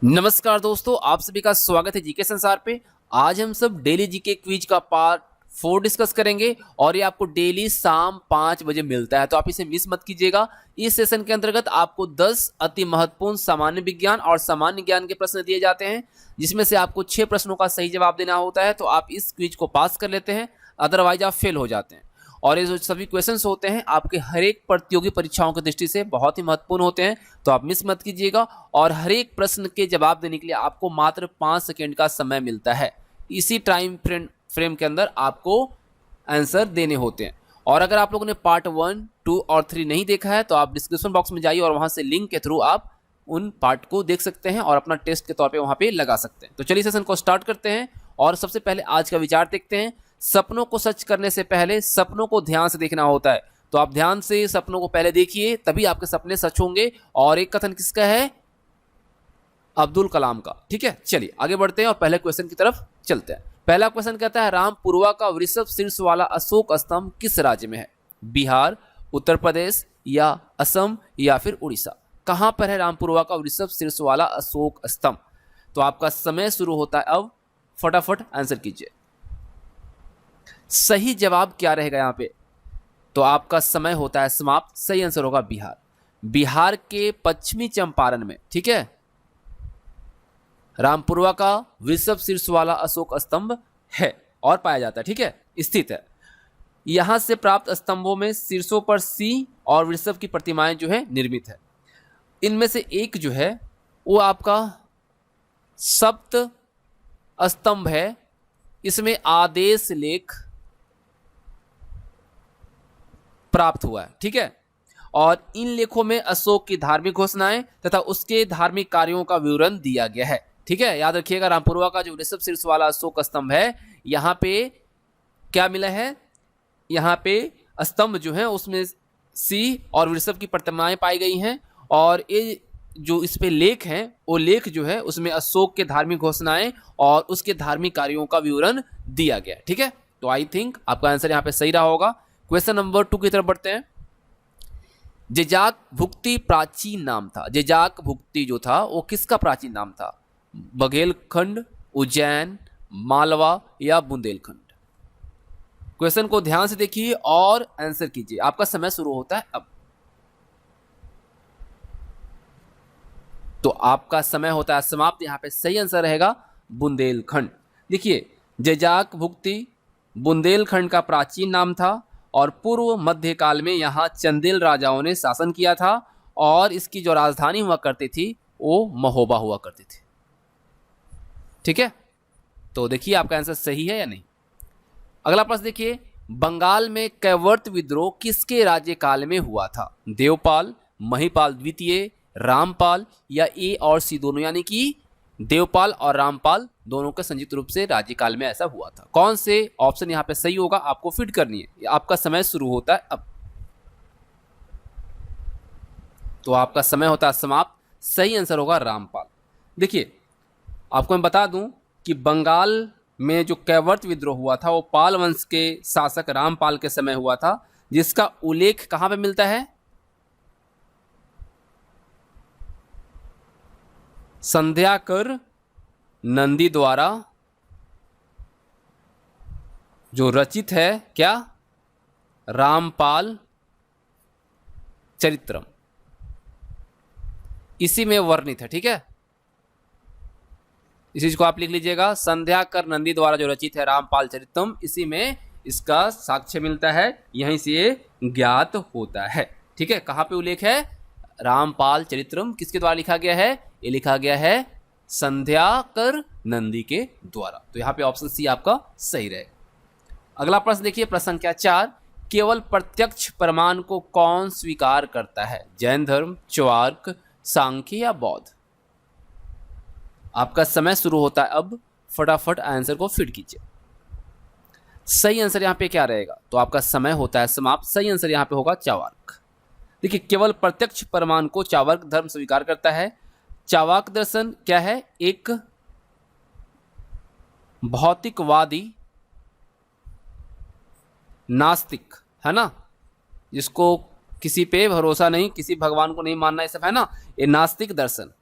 नमस्कार दोस्तों, आप सभी का स्वागत है जीके संसार पे। आज हम सब डेली जीके क्विज का पार्ट 4 डिस्कस करेंगे और ये आपको डेली शाम 5 बजे मिलता है, तो आप इसे मिस मत कीजिएगा। इस सेशन के अंतर्गत आपको 10 अति महत्वपूर्ण सामान्य विज्ञान और सामान्य ज्ञान के प्रश्न दिए जाते हैं, जिसमें से आपको 6 प्रश्नों का सही जवाब देना होता है, तो आप इस क्विज को पास कर लेते हैं, अदरवाइज आप फेल हो जाते हैं। और ये जो सभी क्वेश्चंस होते हैं आपके हर एक प्रतियोगी परीक्षाओं की दृष्टि से बहुत ही महत्वपूर्ण होते हैं, तो आप मिस मत कीजिएगा। और हर एक प्रश्न के जवाब देने के लिए आपको मात्र 5 सेकंड का समय मिलता है। इसी टाइम फ्रेम के अंदर आपको आंसर देने होते हैं। और अगर आप लोगों ने पार्ट 1, 2 और 3 नहीं देखा है तो आप डिस्क्रिप्शन बॉक्स में जाइए और वहां से लिंक के थ्रू आप उन पार्ट को देख सकते हैं और अपना टेस्ट के तौर पे वहां पे लगा सकते हैं। तो चलिए सेशन को स्टार्ट करते हैं और सबसे पहले आज का विचार देखते हैं। सपनों को सच करने से पहले सपनों को ध्यान से देखना होता है, तो आप ध्यान से सपनों को पहले देखिए, तभी आपके सपने सच होंगे। और एक कथन किसका है? अब्दुल कलाम का। ठीक है, चलिए आगे बढ़ते हैं और पहले क्वेश्चन की तरफ चलते हैं। पहला क्वेश्चन कहता है, रामपुरवा का वृषभ शीर्ष वाला अशोक स्तंभ किस राज्य में है? बिहार, उत्तर प्रदेश या असम या फिर उड़ीसा? कहां पर है रामपुरवा का वृषभ शीर्ष वाला अशोक स्तंभ? तो आपका समय शुरू होता है अब, फटाफट आंसर कीजिए। सही जवाब क्या रहेगा यहाँ पे? तो आपका समय होता है समाप्त। सही आंसर होगा बिहार। बिहार के पश्चिमी चंपारण में, ठीक है, रामपुरवा का वृषभ शीर्ष वाला अशोक स्तंभ है और पाया जाता है, ठीक है, स्थित है। यहां से प्राप्त स्तंभों में शीर्षों पर सिंह और वृषभ की प्रतिमाएं जो है निर्मित है। इनमें से एक जो है वो आपका सप्त स्तंभ है। इसमें आदेश लेख प्राप्त हुआ है, ठीक है। और इन लेखों में अशोक की धार्मिक घोषणाएं तथा उसके धार्मिक कार्यों का विवरण दिया गया है, ठीक है। याद रखिएगा, रामपुरवा का जो वृषभ शीर्ष वाला अशोक स्तंभ है, यहाँ पे क्या मिला है? यहाँ पे स्तंभ जो है उसमें सिंह और वृषभ की प्रतिमाएं पाई गई हैं, और ये जो इस पे लेख हैं वो लेख जो है उसमें अशोक के धार्मिक घोषणाएं और उसके धार्मिक कार्यों का विवरण दिया गया, ठीक है। तो आई थिंक आपका आंसर यहाँ पे सही रहा होगा। क्वेश्चन नंबर 2 की तरफ बढ़ते हैं। जेजाक भुक्ति प्राचीन नाम था। जेजाक भुक्ति जो था वो किसका प्राचीन नाम था? बघेलखंड, उज्जैन, मालवा या बुंदेलखंड? क्वेश्चन को ध्यान से देखिए और आंसर कीजिए। आपका समय शुरू होता है अब। तो आपका समय होता है समाप्त। यहां पे सही आंसर रहेगा बुंदेलखंड। देखिए, जेजाक भुक्ति बुंदेलखंड का प्राचीन नाम था और पूर्व मध्यकाल में यहाँ चंदेल राजाओं ने शासन किया था, और इसकी जो राजधानी हुआ करती थी वो महोबा हुआ करती थी, ठीक है। तो देखिए आपका आंसर सही है या नहीं। अगला प्रश्न देखिए, बंगाल में कैवर्त विद्रोह किसके राज्यकाल में हुआ था? देवपाल, महिपाल द्वितीय, रामपाल या ए और सी दोनों? यानी कि देवपाल और रामपाल दोनों के संयुक्त रूप से राज्यकाल में ऐसा हुआ था। कौन से ऑप्शन यहाँ पे सही होगा आपको फिट करनी है। आपका समय शुरू होता है अब। तो आपका समय होता है समाप्त। सही आंसर होगा रामपाल। देखिए, आपको मैं बता दूं कि बंगाल में जो कैवर्त विद्रोह हुआ था वो पाल वंश के शासक रामपाल के समय हुआ था, जिसका उल्लेख कहां पे मिलता है? संध्याकर नंदी द्वारा जो रचित है क्या? रामपाल चरित्रम, इसी में वर्णित है, ठीक है। इस चीज को आप लिख लीजिएगा, संध्याकर नंदी द्वारा जो रचित है रामपाल चरित्रम, इसी में इसका साक्ष्य मिलता है, यहीं से ये ज्ञात होता है, ठीक है। कहां पे उल्लेख है? रामपाल चरित्रम किसके द्वारा लिखा गया है? ये लिखा गया है संध्याकर नंदी के द्वारा। तो यहाँ पे ऑप्शन सी आपका सही रहेगा। अगला प्रश्न देखिए, प्रश्न संख्या 4, केवल प्रत्यक्ष प्रमाण को कौन स्वीकार करता है? जैन धर्म, चौर्क, सांख्य या बौद्ध? आपका समय शुरू होता है अब। फटाफट आंसर को फिट कीजिए। सही आंसर यहाँ पे क्या रहेगा? तो आपका समय होता है समाप्त। सही आंसर यहाँ पे होगा चावार्क। देखिए, केवल प्रत्यक्ष प्रमाण को चावार्क धर्म स्वीकार करता है। चावाक दर्शन क्या है? एक भौतिकवादी नास्तिक है ना, जिसको किसी पे भरोसा नहीं, किसी भगवान को नहीं मानना, ये सब है ना, ये नास्तिक दर्शन।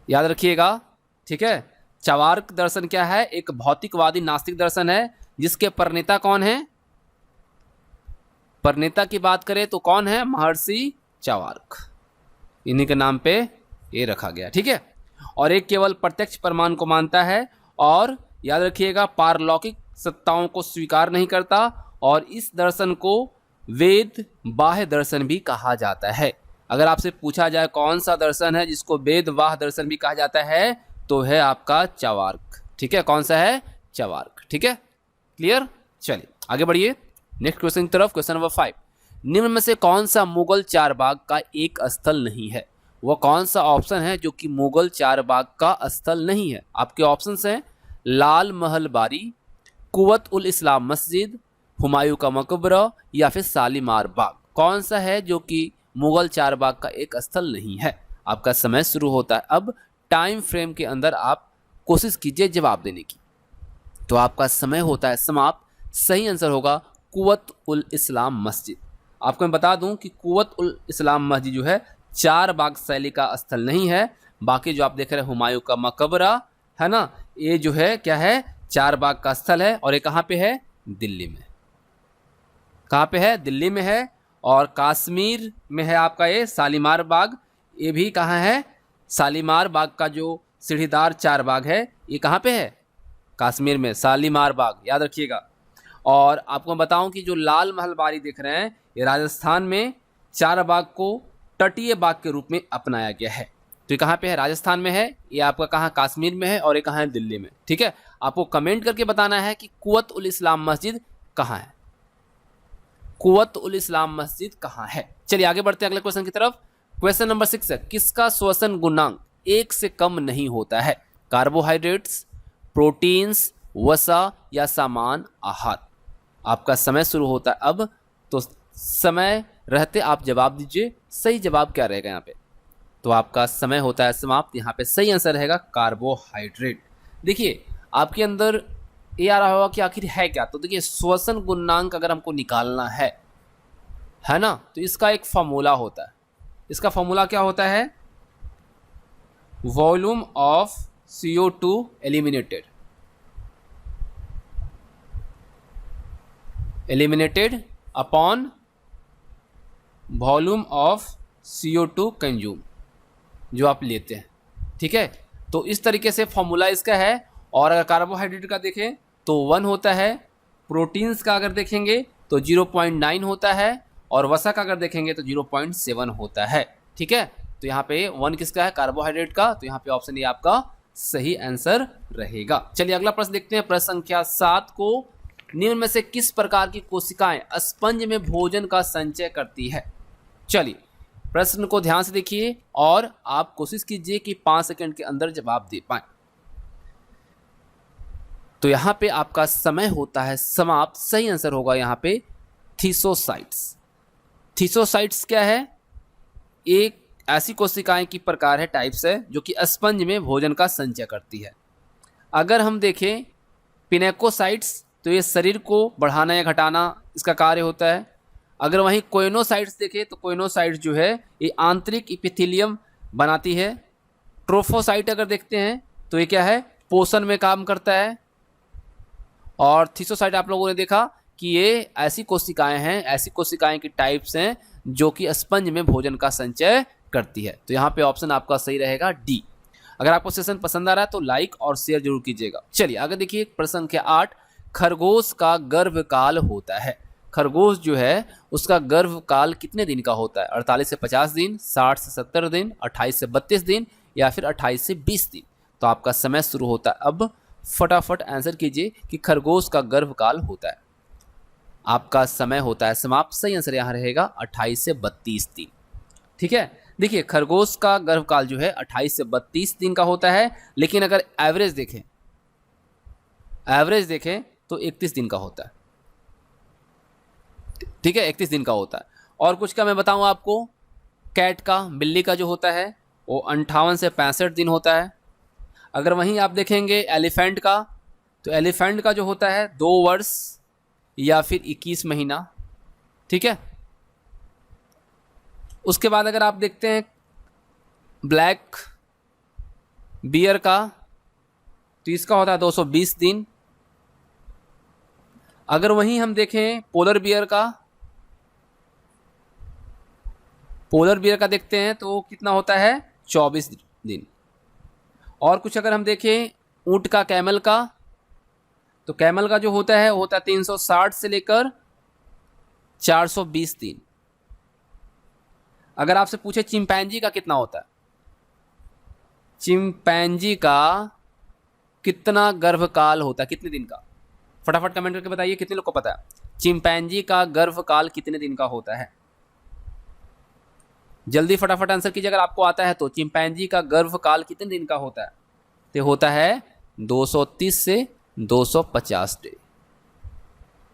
याद रखिएगा, ठीक है। चवार्क दर्शन क्या है? एक भौतिकवादी नास्तिक दर्शन है जिसके प्रणेता कौन है? प्रणेता की बात करें तो कौन है? महर्षि चवार्क। इन्हीं के नाम पे ये रखा गया, ठीक है। और एक केवल प्रत्यक्ष प्रमाण को मानता है और याद रखिएगा पारलौकिक सत्ताओं को स्वीकार नहीं करता, और इस दर्शन को वेद बाह्य दर्शन भी कहा जाता है। अगर आपसे पूछा जाए कौन सा दर्शन है जिसको वेद बाह्य दर्शन भी कहा जाता है, तो है आपका चवार्क, ठीक है। कौन सा है? चवार्क, ठीक है। क्लियर? चलिए आगे बढ़िए नेक्स्ट क्वेश्चन की तरफ। क्वेश्चन नंबर 5, निम्न में से कौन सा मुगल चारबाग का एक स्थल नहीं है? वह कौन सा ऑप्शन है जो कि मुगल चारबाग का स्थल नहीं है? आपके ऑप्शंस हैं लाल महल बारी, कुवत उल इस्लाम मस्जिद, हुमायूं का मकबरा या फिर शालीमार बाग। कौन सा है जो कि मुगल चारबाग का एक स्थल नहीं है? आपका समय शुरू होता है अब। टाइम फ्रेम के अंदर आप कोशिश कीजिए जवाब देने की। तो आपका समय होता है समाप्त। सही आंसर होगा कुवत उल इस्लाम मस्जिद। आपको मैं बता दूं कि कुवत उल इस्लाम मस्जिद जो है चारबाग शैली का स्थल नहीं है। बाकी जो आप देख रहे हैं हुमायूं का मकबरा है ना, ये जो है क्या है? चारबाग का स्थल है। और ये कहाँ पे है? दिल्ली में। कहाँ पे है? दिल्ली में है। और कश्मीर में है आपका ये शालीमार बाग। ये भी कहाँ है? शालीमार बाग का जो सीढ़ीदार चारबाग है ये कहाँ पे है? कश्मीर में, शालीमार बाग, याद रखिएगा। और आपको मैं बताऊं कि जो लाल महल बारी देख रहे हैं ये राजस्थान में चारबाग को तटीय बाग के रूप में अपनाया गया है। तो ये कहाँ पे है? राजस्थान में है। ये आपका कहाँ? कश्मीर में है। और ये कहाँ है? दिल्ली में, ठीक है। आपको कमेंट करके बताना है कि कुवत उल इस्लाम मस्जिद कहाँ है। कुवत उल इस्लाम मस्जिद कहाँ है? चलिए आगे बढ़ते हैं अगले क्वेश्चन की तरफ। क्वेश्चन नंबर 6 है, किसका श्वसन गुणांक 1 से कम नहीं होता है? कार्बोहाइड्रेट्स, प्रोटीन्स, वसा या सामान आहार। आपका समय शुरू होता है अब। तो समय रहते आप जवाब दीजिए। सही जवाब क्या रहेगा यहाँ पे? तो आपका समय होता है समाप्त। यहाँ पे सही आंसर रहेगा कार्बोहाइड्रेट। देखिए आपके अंदर ये आ रहा होगा कि आखिर है क्या। तो देखिए श्वसन गुणांक अगर हमको निकालना है ना, तो इसका एक फॉर्मूला होता है। इसका फॉर्मूला क्या होता है? Volume of CO2 eliminated upon volume of CO2 consume जो आप लेते हैं, ठीक है। तो इस तरीके से फॉर्मूला इसका है। और अगर कार्बोहाइड्रेट का देखें तो 1 होता है, प्रोटीन्स का अगर देखेंगे तो 0.9 होता है, और वसा का अगर देखेंगे तो 0.7 होता है, ठीक है। तो यहाँ पे 1 किसका है? कार्बोहाइड्रेट का। तो यहाँ पे ऑप्शन ए आपका सही आंसर रहेगा। चलिए अगला प्रश्न देखते हैं। प्रश्न संख्या 7 को, निम्न में से किस प्रकार की कोशिकाएं स्पंज में भोजन का संचय करती है? चलिए प्रश्न को ध्यान से देखिए और आप कोशिश कीजिए कि 5 सेकंड के अंदर जवाब दे पाएं। तो यहां पे आपका समय होता है समाप्त। सही आंसर होगा यहां पे थीसोसाइट्स। थीसोसाइट्स क्या है? एक ऐसी कोशिकाएं की प्रकार है, टाइप्स है, जो कि स्पंज में भोजन का संचय करती है। अगर हम देखें पिनेकोसाइट्स तो ये शरीर को बढ़ाना या घटाना इसका कार्य होता है। अगर वहीं कोइनोसाइट्स देखें तो कोइनोसाइट्स जो है ये आंतरिक इपिथेलियम बनाती है। ट्रोफोसाइट अगर देखते हैं तो ये क्या है? पोषण में काम करता है। और थीसोसाइट आप लोगों ने देखा कि ये ऐसी कोशिकाएं हैं, ऐसी कोशिकाएं की टाइप्स हैं जो कि स्पंज में भोजन का संचय करती है। तो यहाँ पे ऑप्शन आपका सही रहेगा डी। अगर आपको सेशन पसंद आ रहा है तो लाइक और शेयर जरूर कीजिएगा। चलिए आगे देखिए प्रश्न संख्या 8, खरगोश का गर्भकाल होता है। खरगोश जो है उसका गर्भकाल कितने दिन का होता है? 48 से 50 दिन, 60 से 70 दिन, 28 से 32 दिन या फिर 28 से 20 दिन। तो आपका समय शुरू होता है अब। फटाफट आंसर कीजिए कि खरगोश का गर्भकाल होता है। आपका समय होता है समाप्त। सही आंसर यहाँ रहेगा 28 से 32 दिन, ठीक है। देखिए खरगोश का गर्भकाल जो है 28 से 32 दिन का होता है, लेकिन अगर एवरेज देखें तो 31 दिन का होता है, ठीक है। 31 दिन का होता है। और कुछ का मैं बताऊं आपको, कैट का, बिल्ली का जो होता है वो 58 से 65 दिन होता है। अगर वहीं आप देखेंगे एलिफेंट का, तो एलिफेंट का जो होता है 2 वर्ष या फिर 21 महीना, ठीक है। उसके बाद अगर आप देखते हैं ब्लैक बियर का, तो इसका होता है 220 दिन। अगर वहीं हम देखें पोलर बियर का, पोलर बियर का देखते हैं तो कितना होता है 24 दिन। और कुछ अगर हम देखें ऊंट का, कैमल का, तो कैमल का जो होता है 360 से लेकर 420 दिन। अगर आपसे पूछे चिंपैंजी का कितना होता है, चिंपैंजी का कितना गर्भकाल होता है, कितने दिन का, फटाफट कमेंट करके बताइए कितने लोग को पता है चिंपैंजी का गर्भकाल कितने दिन का होता है। जल्दी फटाफट आंसर कीजिए अगर आपको आता है तो। चिंपैंजी का गर्भकाल कितने दिन का होता है, तो होता है 230 से 250 डे।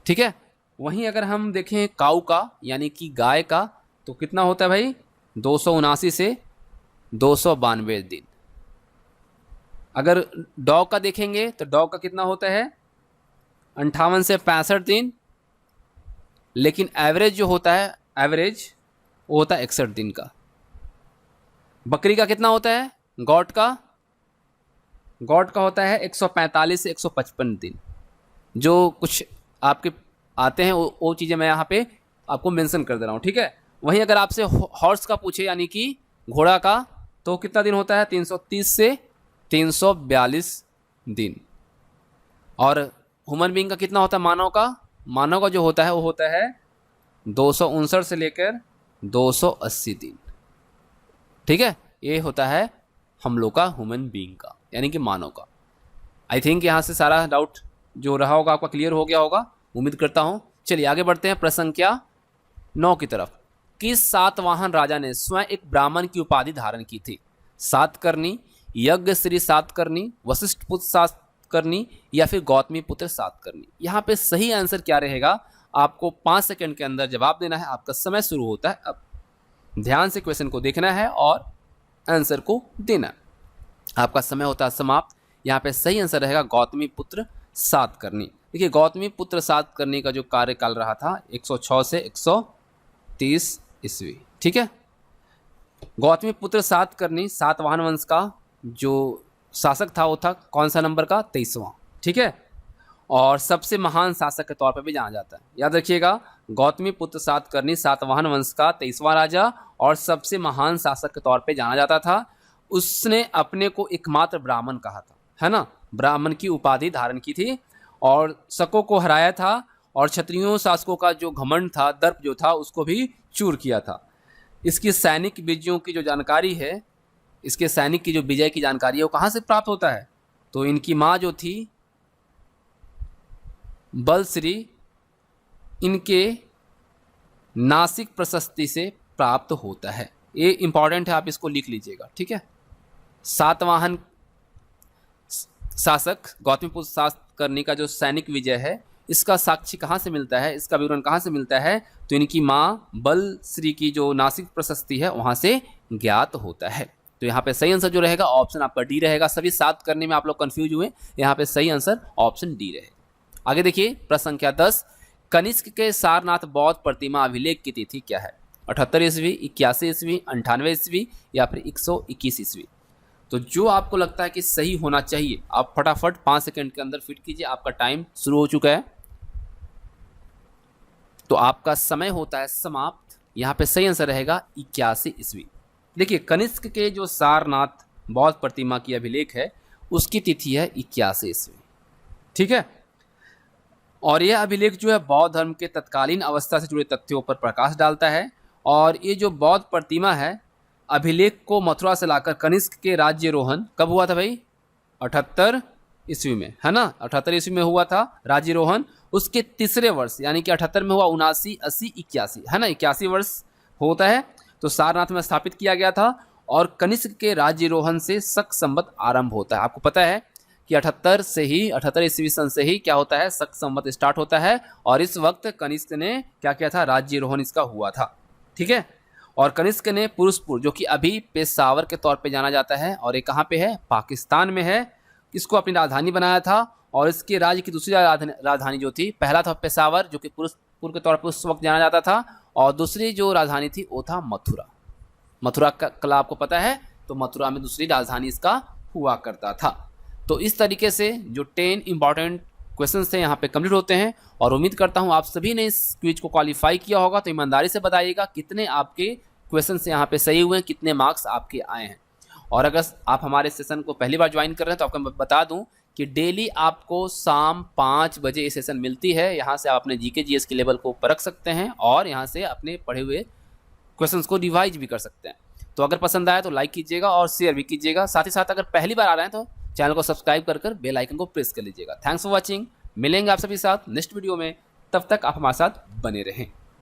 ठीक है। वहीं अगर हम देखें काऊ का यानी कि गाय का, तो कितना होता है भाई 279 से 292 दिन। अगर डॉग का देखेंगे तो डॉग का कितना होता है 58 से 65 दिन, लेकिन एवरेज जो होता है, एवरेज वो होता है 61 दिन का। बकरी का कितना होता है, गॉट का, गॉट का होता है 145 से 155 दिन। जो कुछ आपके आते हैं वो चीज़ें मैं यहाँ पे आपको मेंशन कर दे रहा हूँ। ठीक है। वहीं अगर आपसे हॉर्स का पूछे यानी कि घोड़ा का, तो कितना दिन होता है 330 से 342 दिन। और ह्यूमन बीइंग का कितना होता है, मानव का, मानव का जो होता है वो होता है 259 से लेकर 280 दिन। ठीक है। ये होता है हम लोग का ह्यूमन बीइंग का यानी कि मानव का। आई थिंक यहाँ से सारा डाउट जो रहा होगा आपका क्लियर हो गया होगा, उम्मीद करता हूँ। चलिए आगे बढ़ते हैं प्रश्न संख्या 9 की तरफ। किस सातवाहन राजा ने स्वयं एक ब्राह्मण की उपाधि धारण की थी? सातकर्णी, यज्ञ श्री सातकर्णी, वशिष्ठ पुत्र सातकर्णी या फिर गौतमी पुत्र सातकर्णी? यहाँ पे सही आंसर क्या रहेगा, आपको 5 सेकंड के अंदर जवाब देना है। आपका समय शुरू होता है अब। ध्यान से क्वेश्चन को देखना है और आंसर को देना है। आपका समय होता है समाप्त। यहाँ पे सही आंसर रहेगा गौतमी पुत्र सातकर्णी। देखिए गौतमी पुत्र सातकर्णी का जो कार्यकाल रहा था 106 से 130 ईस्वी। ठीक है। गौतमी पुत्र सातकर्णी सातवाहन वंश का जो शासक था वो था कौन सा नंबर का, 23वां। ठीक है। और सबसे महान शासक के तौर पर भी जाना जाता है। याद रखिएगा गौतमी पुत्र सातकर्णी सातवाहन वंश का 23वां राजा और सबसे महान शासक के तौर पे जाना जाता था। उसने अपने को एकमात्र ब्राह्मण कहा था, है ना, ब्राह्मण की उपाधि धारण की थी और शकों को हराया था और क्षत्रियों शासकों का जो घमंड था, दर्प जो था, उसको भी चूर किया था। इसकी सैनिक विजयों की जो जानकारी है, इसके सैनिक की जो विजय की जानकारी है वो कहाँ से प्राप्त होता है, तो इनकी माँ जो थी बलश्री, इनके नासिक प्रशस्ति से प्राप्त होता है। ये इंपॉर्टेंट है, आप इसको लिख लीजिएगा। ठीक है। सातवाहन शासक गौतमी पुत्र सातकर्णी का जो सैनिक विजय है, इसका साक्षी कहाँ से मिलता है, इसका विवरण कहाँ से मिलता है, तो इनकी माँ बलश्री की जो नासिक प्रशस्ति है वहाँ से ज्ञात होता है। तो यहाँ पे सही आंसर जो रहेगा ऑप्शन आपका डी रहेगा। सभी सातकर्णी में आप लोग कंफ्यूज हुए, यहाँ पे सही आंसर ऑप्शन डी रहेगा। आगे देखिए प्रश्न संख्या 10। कनिष्क के सारनाथ बौद्ध प्रतिमा अभिलेख की तिथि क्या है? 78 ईस्वी, 81 ईस्वी, 98 ईस्वी या फिर 121 ईस्वी? तो जो आपको लगता है कि सही होना चाहिए आप फटाफट 5 सेकंड के अंदर फिट कीजिए। आपका टाइम शुरू हो चुका है, तो आपका समय होता है समाप्त। यहाँ पे सही आंसर रहेगा 81 ईस्वी। देखिए कनिष्क के जो सारनाथ बौद्ध प्रतिमा की अभिलेख है उसकी तिथि है 81 ईस्वी। ठीक है। और यह अभिलेख जो है बौद्ध धर्म के तत्कालीन अवस्था से जुड़े तथ्यों पर प्रकाश डालता है। और ये जो बौद्ध प्रतिमा है, अभिलेख को मथुरा से लाकर कनिष्क के राज्यरोहण कब हुआ था भाई? 78 ईस्वी में, है ना, 78 ईस्वी में हुआ था राज्यरोहण। उसके तीसरे वर्ष यानी कि 78 में हुआ, 79, 80, 81, है ना, 81 वर्ष होता है। तो सारनाथ में स्थापित किया गया था और कनिष्क के राज्यरोहण से शक संवत आरंभ होता है। आपको पता है कि 78 ईस्वी सन से ही क्या होता है, शक संवत स्टार्ट होता है। और इस वक्त कनिष्क ने क्या किया था, राज्यरोहण इसका हुआ था। ठीक है। और कनिष्क ने पुरुषपुर, जो कि अभी पेशावर के तौर पे जाना जाता है और ये कहाँ पे है, पाकिस्तान में है, इसको अपनी राजधानी बनाया था। और इसके राज्य की दूसरी राजधानी जो थी, पहला था पेशावर जो कि पुरुषपुर के तौर पर उस वक्त जाना जाता था, और दूसरी जो राजधानी थी वो था मथुरा। मथुरा का कला आपको पता है, तो मथुरा में दूसरी राजधानी इसका हुआ करता था। तो इस तरीके से जो 10 इंपॉर्टेंट क्वेश्चंस थे यहाँ पे कंप्लीट होते हैं और उम्मीद करता हूँ आप सभी ने इस क्विज को क्वालिफाई किया होगा। तो ईमानदारी से बताइएगा कितने आपके क्वेश्चंस यहाँ पे सही हुए हैं, कितने मार्क्स आपके आए हैं। और अगर आप हमारे सेशन को पहली बार ज्वाइन कर रहे हैं तो आपको मैं बता दूं कि डेली आपको शाम 5 बजे ये सेशन मिलती है। यहाँ से आप अपने जीके जीएस के लेवल को परख सकते हैं और यहाँ से अपने पढ़े हुए क्वेश्चंस को रिवाइज भी कर सकते हैं। तो अगर पसंद आया तो लाइक कीजिएगा और शेयर भी कीजिएगा। साथ ही साथ अगर पहली बार आ रहे हैं तो चैनल को सब्सक्राइब कर बेल आइकन को प्रेस कर लीजिएगा। Thanks for watching. मिलेंगे आप सभी साथ नेक्स्ट वीडियो में, तब तक आप हमारे साथ बने रहें।